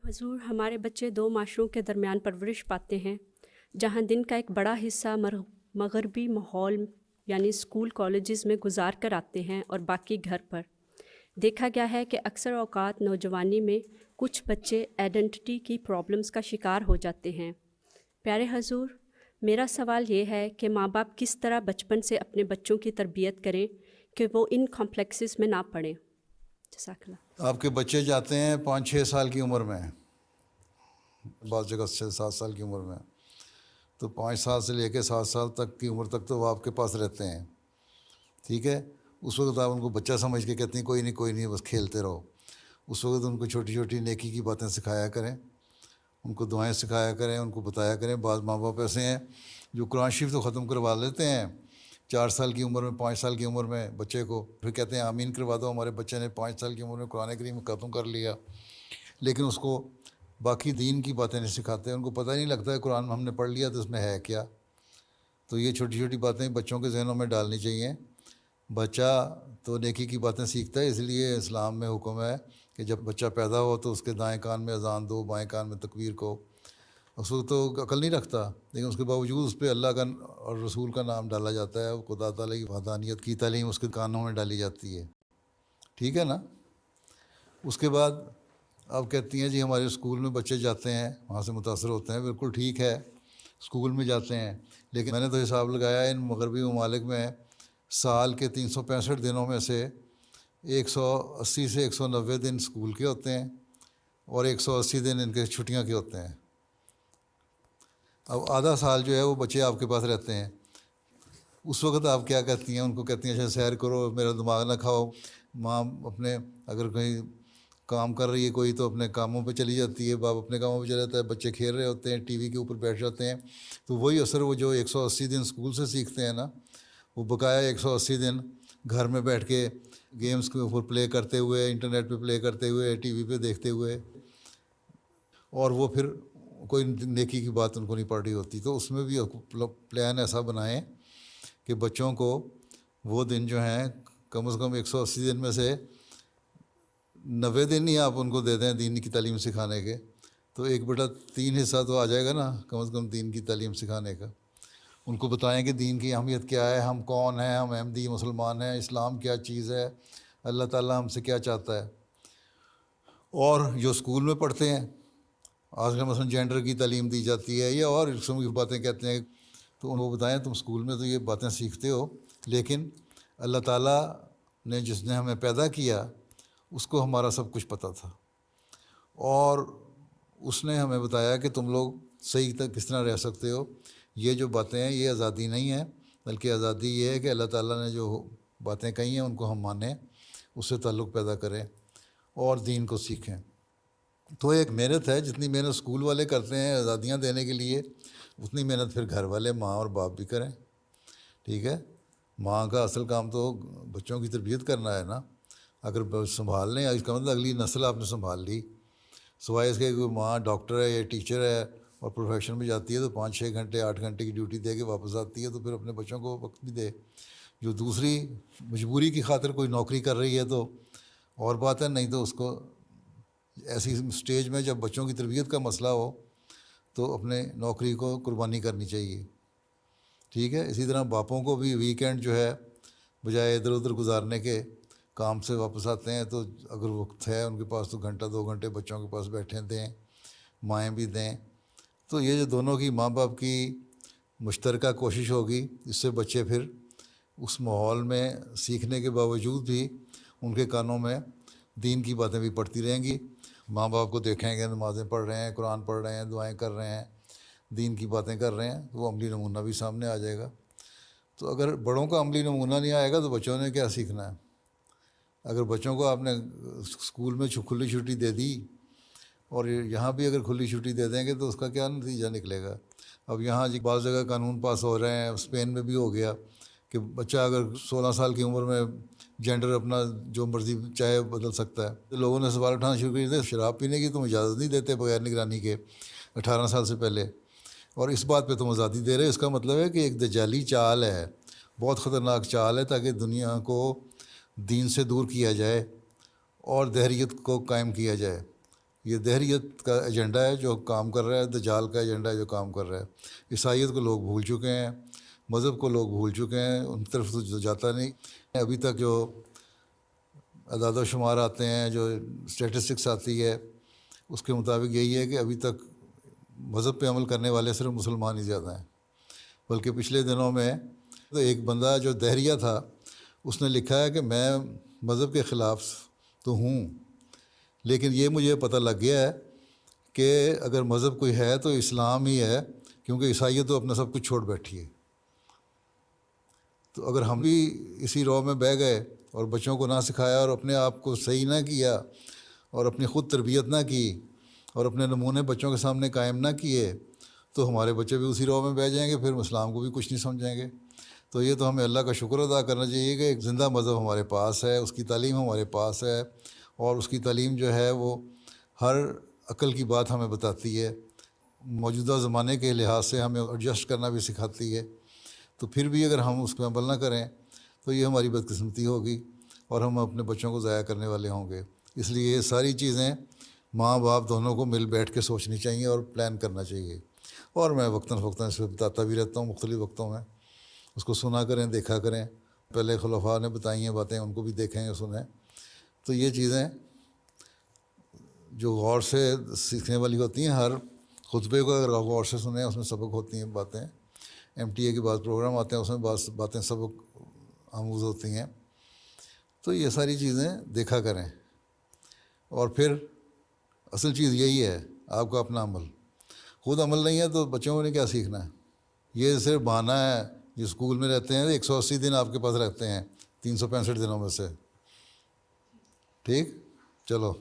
حضور، ہمارے بچے دو معاشروں کے درمیان پرورش پاتے ہیں، جہاں دن کا ایک بڑا حصہ مغربی ماحول یعنی اسکول کالجز میں گزار کر آتے ہیں اور باقی گھر پر۔ دیکھا گیا ہے کہ اکثر اوقات نوجوانی میں کچھ بچے آئیڈینٹی کی پرابلمز کا شکار ہو جاتے ہیں۔ پیارے حضور، میرا سوال یہ ہے کہ ماں باپ کس طرح بچپن سے اپنے بچوں کی تربیت کریں کہ وہ ان کمپلیکسز میں نہ پڑیں۔ جزاک اللہ۔ آپ کے بچے جاتے ہیں 5-6 سال کی عمر میں، بعض جگہ 6-7 سال کی عمر میں، تو 5 سال سے لے کے 7 سال تک کی عمر تک تو وہ آپ کے پاس رہتے ہیں، ٹھیک ہے۔ اس وقت آپ ان کو بچہ سمجھ کے کہتے ہیں کوئی نہیں بس کھیلتے رہو۔ اس وقت ان کو چھوٹی چھوٹی نیکی کی باتیں سکھایا کریں، ان کو دعائیں سکھایا کریں، ان کو بتایا کریں۔ بعض ماں باپ ایسے ہیں جو قرآن شریف تو ختم کروا لیتے ہیں 4 سال کی عمر میں، 5 سال کی عمر میں بچے کو، پھر کہتے ہیں آمین کروا دو، ہمارے بچے نے 5 سال کی عمر میں قرآن کریم ختم کر لیا، لیکن اس کو باقی دین کی باتیں نہیں سکھاتے۔ ان کو پتہ ہی نہیں لگتا ہے قرآن ہم نے پڑھ لیا تو اس میں ہے کیا۔ تو یہ چھوٹی چھوٹی باتیں بچوں کے ذہنوں میں ڈالنی چاہیے۔ بچہ تو نیکی کی باتیں سیکھتا ہے، اس لیے اسلام میں حکم ہے کہ جب بچہ پیدا ہو تو اس کے دائیں کان میں اذان دو، بائیں کان میں تکبیر کو۔ اس وقت تو عقل نہیں رکھتا، لیکن اس کے باوجود اس پہ اللہ کا اور رسول کا نام ڈالا جاتا ہے، خدا تعالیٰ کی وحدانیت کی تعلیم اس کے کانوں میں ڈالی جاتی ہے، ٹھیک ہے نا۔ اس کے بعد آپ کہتی ہیں جی ہمارے اسکول میں بچے جاتے ہیں، وہاں سے متاثر ہوتے ہیں، بالکل ٹھیک ہے، اسکول میں جاتے ہیں، لیکن میں نے تو حساب لگایا ان مغربی ممالک میں سال کے 365 دنوں میں سے 180 سے 190 دن اسکول کے ہوتے ہیں اور 180 دن ان کے چھٹیاں کے ہوتے ہیں۔ اب آدھا سال جو ہے وہ بچے آپ کے پاس رہتے ہیں۔ اس وقت آپ کیا کہتی ہیں؟ ان کو کہتی ہیں اچھا سیر کرو، میرا دماغ نہ کھاؤ۔ ماں اپنے اگر کہیں کام کر رہی ہے کوئی تو اپنے کاموں پہ چلی جاتی ہے، باپ اپنے کاموں پہ چلا جاتا ہے، بچے کھیل رہے ہوتے ہیں، ٹی وی کے اوپر بیٹھ جاتے ہیں۔ تو وہی اثر وہ جو 180 دن اسکول سے سیکھتے ہیں نا، وہ بقایا 180 دن گھر میں بیٹھ کے گیمز کے اوپر پلے کرتے ہوئے، انٹرنیٹ پہ پلے کرتے ہوئے، ٹی وی پہ دیکھتے ہوئے، اور وہ پھر کوئی نیکی کی بات ان کو نہیں پڑ رہی ہوتی۔ تو اس میں بھی پلان ایسا بنائیں کہ بچوں کو وہ دن جو ہیں کم از کم 180 دن میں سے 90 دن ہی آپ ان کو دے دیں دین کی تعلیم سکھانے کے، تو 1/3 حصہ تو آ جائے گا نا کم از کم دین کی تعلیم سکھانے کا۔ ان کو بتائیں کہ دین کی اہمیت کیا ہے، ہم کون ہیں، ہم احمدی مسلمان ہیں، اسلام کیا چیز ہے، اللہ تعالیٰ ہم سے کیا چاہتا ہے۔ اور جو اسکول میں پڑھتے ہیں آج کل مثلاً جینڈر کی تعلیم دی جاتی ہے یا اور قسم کی باتیں کہتے ہیں، تو ان کو بتائیں تم اسکول میں تو یہ باتیں سیکھتے ہو، لیکن اللہ تعالیٰ نے جس نے ہمیں پیدا کیا اس کو ہمارا سب کچھ پتہ تھا، اور اس نے ہمیں بتایا کہ تم لوگ صحیح کس طرح رہ سکتے ہو۔ یہ جو باتیں ہیں یہ آزادی نہیں ہے، بلکہ آزادی یہ ہے کہ اللہ تعالیٰ نے جو باتیں کہی ہیں ان کو ہم مانیں، اس سے تعلق پیدا کریں اور دین کو سیکھیں۔ تو ایک محنت ہے، جتنی محنت اسکول والے کرتے ہیں آزادیاں دینے کے لیے، اتنی محنت پھر گھر والے ماں اور باپ بھی کریں، ٹھیک ہے۔ ماں کا اصل کام تو بچوں کی تربیت کرنا ہے نا۔ اگر سنبھال لیں، اس کا مطلب اگلی نسل آپ نے سنبھال لی، سوائے اس کے کوئی ماں ڈاکٹر ہے یا ٹیچر ہے اور پروفیشن میں جاتی ہے تو 5-6 گھنٹے 8 گھنٹے کی ڈیوٹی دے کے واپس آتی ہے، تو پھر اپنے بچوں کو وقت بھی دے۔ جو دوسری مجبوری کی خاطر کوئی نوکری کر رہی ہے تو اور بات ہے، نہیں تو اس کو ایسی اسٹیج میں جب بچوں کی تربیت کا مسئلہ ہو تو اپنے نوکری کو قربانی کرنی چاہیے، ٹھیک ہے۔ اسی طرح باپوں کو بھی ویکینڈ جو ہے بجائے ادھر ادھر گزارنے کے، کام سے واپس آتے ہیں تو اگر وقت ہے ان کے پاس تو 1-2 گھنٹے بچوں کے پاس بیٹھے دیں، مائیں بھی دیں۔ تو یہ جو دونوں کی ماں باپ کی مشترکہ کوشش ہوگی، اس سے بچے پھر اس ماحول میں سیکھنے کے باوجود بھی ان کے کانوں میں دین کی باتیں بھی پڑتی رہیں گی۔ ماں باپ کو دیکھیں کہ نمازیں پڑھ رہے ہیں، قرآن پڑھ رہے ہیں، دعائیں کر رہے ہیں، دین کی باتیں کر رہے ہیں، تو وہ عملی نمونہ بھی سامنے آ جائے گا۔ تو اگر بڑوں کا عملی نمونہ نہیں آئے گا تو بچوں نے کیا سیکھنا ہے؟ اگر بچوں کو آپ نے اسکول میں کھلی چھٹی دے دی اور یہاں بھی اگر کھلی چھٹی دے دیں گے تو اس کا کیا نتیجہ نکلے گا؟ اب یہاں جی بعض جگہ قانون پاس ہو رہے ہیں، اسپین میں بھی ہو گیا کہ بچہ اگر 16 سال کی عمر میں جینڈر اپنا جو مرضی چاہے بدل سکتا ہے۔ تو لوگوں نے سوال اٹھانا شروع کر دیا، شراب پینے کی تم اجازت نہیں دیتے بغیر نگرانی کے 18 سال سے پہلے، اور اس بات پہ تم آزادی دے رہے۔ اس کا مطلب ہے کہ ایک دجالی چال ہے، بہت خطرناک چال ہے، تاکہ دنیا کو دین سے دور کیا جائے اور دہریت کو قائم کیا جائے۔ یہ دہریت کا ایجنڈا ہے جو کام کر رہا ہے، دجال کا ایجنڈا ہے جو کام کر رہا ہے. عیسائیت کو لوگ بھول چکے ہیں، مذہب کو لوگ بھول چکے ہیں، ان طرف تو جاتا نہیں. ابھی تک جو اعداد و شمار آتے ہیں، جو اسٹیٹسٹکس آتی ہے، اس کے مطابق یہی ہے کہ ابھی تک مذہب پہ عمل کرنے والے صرف مسلمان ہی زیادہ ہیں. بلکہ پچھلے دنوں میں تو ایک بندہ جو دہریہ تھا اس نے لکھا ہے کہ میں مذہب کے خلاف تو ہوں، لیکن یہ مجھے پتہ لگ گیا ہے کہ اگر مذہب کوئی ہے تو اسلام ہی ہے، کیونکہ عیسائیت تو اپنا سب کچھ چھوڑ بیٹھی ہے. تو اگر ہم بھی اسی رو میں بہہ گئے اور بچوں کو نہ سکھایا اور اپنے آپ کو صحیح نہ کیا اور اپنی خود تربیت نہ کی اور اپنے نمونے بچوں کے سامنے قائم نہ کیے، تو ہمارے بچے بھی اسی رو میں بہ جائیں گے، پھر اسلام کو بھی کچھ نہیں سمجھیں گے. تو یہ تو ہمیں اللہ کا شکر ادا کرنا چاہیے کہ ایک زندہ مذہب ہمارے پاس ہے، اس کی تعلیم ہمارے پاس ہے، اور اس کی تعلیم جو ہے وہ ہر عقل کی بات ہمیں بتاتی ہے، موجودہ زمانے کے لحاظ سے ہمیں ایڈجسٹ کرنا بھی سکھاتی ہے. تو پھر بھی اگر ہم اس پہ عمل نہ کریں تو یہ ہماری بدقسمتی ہوگی اور ہم اپنے بچوں کو ضائع کرنے والے ہوں گے. اس لیے یہ ساری چیزیں ماں باپ دونوں کو مل بیٹھ کے سوچنی چاہیے اور پلان کرنا چاہیے. اور میں وقتاً فوقتاً اس پہ بتاتا بھی رہتا ہوں مختلف وقتوں میں. اس کو سنا کریں، دیکھا کریں. پہلے خلفاء نے بتائی ہیں باتیں، ان کو بھی دیکھیں اور سنیں. تو یہ چیزیں جو غور سے سیکھنے والی ہوتی ہیں، ہر خطبے کو اگر غور سے سنیں اس میں سبق ہوتی ہیں باتیں. MTA کے بعد پروگرام آتے ہیں، اس میں بعض باتیں سبق آموز ہوتی ہیں. تو یہ ساری چیزیں دیکھا کریں. اور پھر اصل چیز یہی ہے آپ کا اپنا عمل. خود عمل نہیں ہے تو بچوں نے کیا سیکھنا ہے؟ یہ صرف بہانہ ہے. جو اسکول میں رہتے ہیں 180 دن آپ کے پاس رہتے ہیں 365 دنوں میں سے. ٹھیک، چلو.